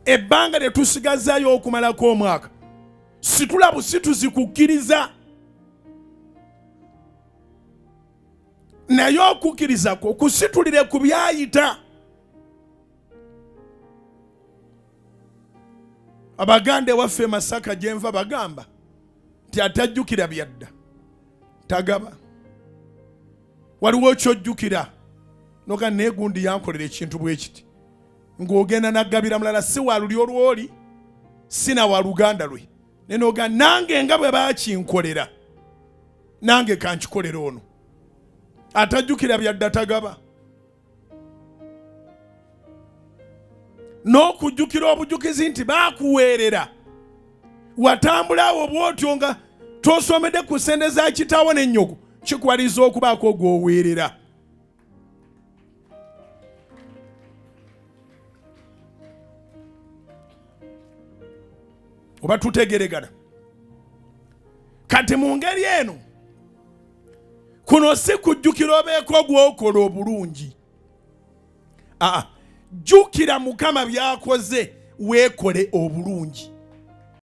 ebbanga lye tusigazaayo okumalako omwaka situla busituzi kukkiriza naye okukkiriza kwo kusitulire ku byayita. Abaganda waffe Masaka gye nva bagamba nti atajjukira byadda tagaba. Waliwo kyojjukira noga neegundi yankolera ekintu bwe kiti ng'ogenda naggabira mulala si wa luli olwoli si na wa luganda lwe ne noga nange nga bwe baakinkolera nange kankikolera ono. Atajjukira byadda tagaba. N'okujjukira obujukizi nti baakuweerera watambula awo bw'otyo nga tosomedde ku ssente za kitaawo n'ennyoko kikwaliza okubaako gw'oweerera. Oba tutegeregana kati mu ngeri eno kuno si kujjukira obeeko gw'okola obulungi. Jukira Mukama byakoze weekole obulungi.